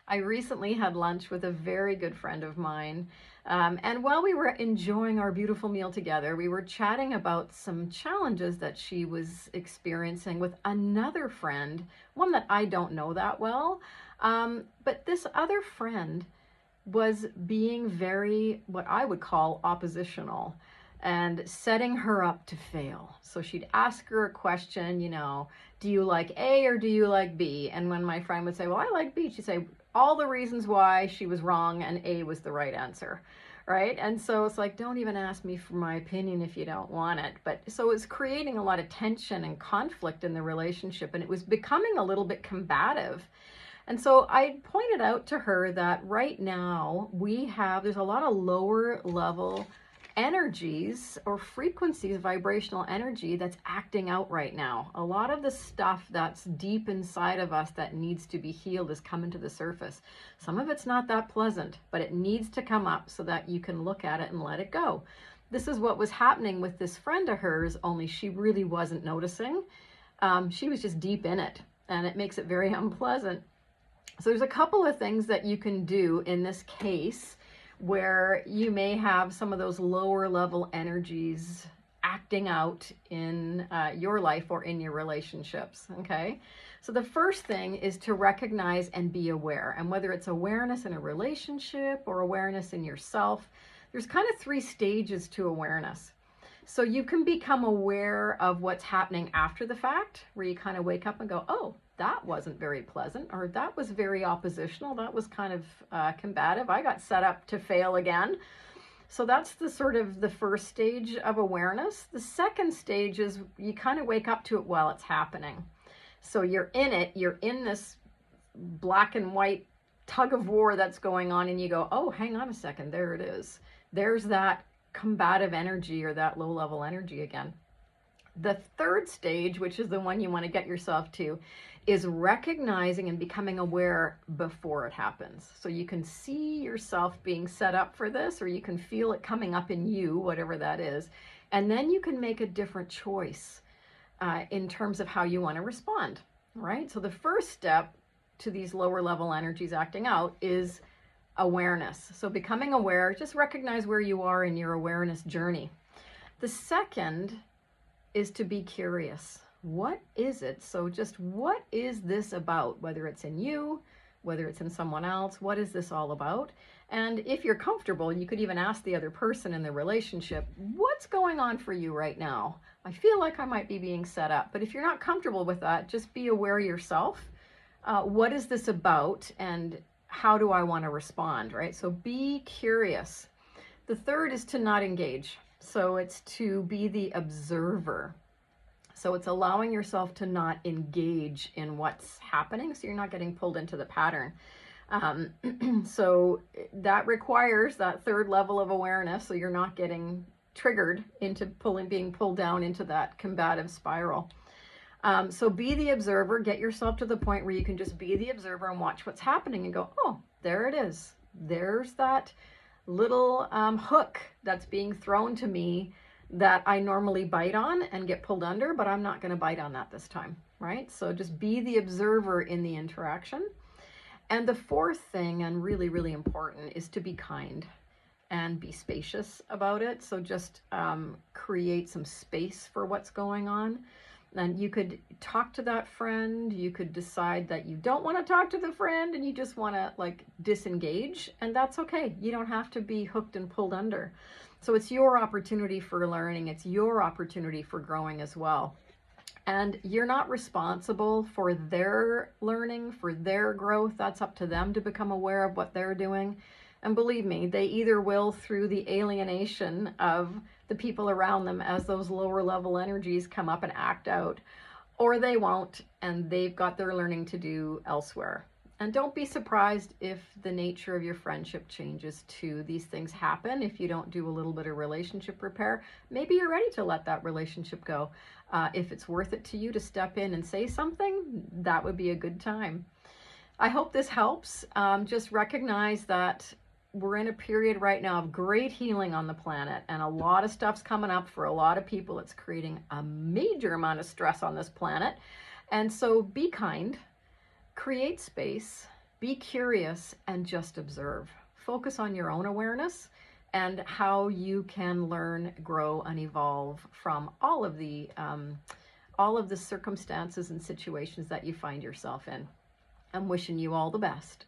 I recently had lunch with a very good friend of mine. And while we were enjoying our beautiful meal together, we were chatting about some challenges that she was experiencing with another friend, one that I don't know that well. But this other friend was being very, what I would call oppositional and setting her up to fail. So she'd ask her a question, do you like A or do you like B? And when my friend would say, well, I like B, she'd say all the reasons why she was wrong and A was the right answer. Right. And so it's like, don't even ask me for my opinion if you don't want it. But so it's creating a lot of tension and conflict in the relationship. And it was becoming a little bit combative. And so I pointed out to her that right now there's a lot of lower level energies or frequencies, vibrational energy that's acting out right now. A lot of the stuff that's deep inside of us that needs to be healed is coming to the surface. Some of it's not that pleasant, but it needs to come up so that you can look at it and let it go. This is what was happening with this friend of hers, only she really wasn't noticing. She was just deep in it, and it makes it very unpleasant. So there's a couple of things that you can do in this case where you may have some of those lower level energies acting out in your life or in your relationships, okay? So the first thing is to recognize and be aware. And whether it's awareness in a relationship or awareness in yourself, there's kind of 3 stages to awareness. So you can become aware of what's happening after the fact, where you kind of wake up and go, oh, that wasn't very pleasant, or that was very oppositional, that was kind of combative, I got set up to fail again. So that's the sort of the first stage of awareness. The second stage is you kind of wake up to it while it's happening. So you're in it, you're in this black and white tug of war that's going on, and you go, oh, hang on a second, there it is. There's that combative energy or that low level energy again. The third stage, which is the one you want to get yourself to, is recognizing and becoming aware before it happens. So you can see yourself being set up for this, or you can feel it coming up in you, whatever that is. And then you can make a different choice in terms of how you want to respond, right? So the first step to these lower level energies acting out is awareness. So becoming aware, just recognize where you are in your awareness journey. The second is to be curious. What is it? So just what is this about? Whether it's in you, whether it's in someone else, what is this all about? And if you're comfortable, you could even ask the other person in the relationship, what's going on for you right now? I feel like I might be being set up. But if you're not comfortable with that, just be aware yourself. What is this about? And how do I want to respond, right? So be curious. The third is to not engage. So it's to be the observer. So it's allowing yourself to not engage in what's happening, so you're not getting pulled into the pattern. So that requires that third level of awareness, so you're not getting triggered into being pulled down into that combative spiral. So be the observer, get yourself to the point where you can just be the observer and watch what's happening and go, oh, there it is. There's that little hook that's being thrown to me that I normally bite on and get pulled under, but I'm not going to bite on that this time, right? So just be the observer in the interaction. And the fourth thing, and really, really important, is to be kind and be spacious about it. So just create some space for what's going on. And you could talk to that friend, you could decide that you don't want to talk to the friend and you just want to disengage, and that's okay. You don't have to be hooked and pulled under. So it's your opportunity for learning, it's your opportunity for growing as well. And you're not responsible for their learning, for their growth. That's up to them to become aware of what they're doing. And believe me, they either will through the alienation of the people around them as those lower level energies come up and act out, or they won't, and they've got their learning to do elsewhere. And don't be surprised if the nature of your friendship changes too. These things happen if you don't do a little bit of relationship repair. Maybe you're ready to let that relationship go. If it's worth it to you to step in and say something, that would be a good time. I hope this helps. Just recognize that we're in a period right now of great healing on the planet, and a lot of stuff's coming up for a lot of people. It's creating a major amount of stress on this planet. And so be kind, create space, Be curious and just observe. Focus on your own awareness and how you can learn, grow, and evolve from all of the circumstances and situations that you find yourself in. I'm wishing you all the best.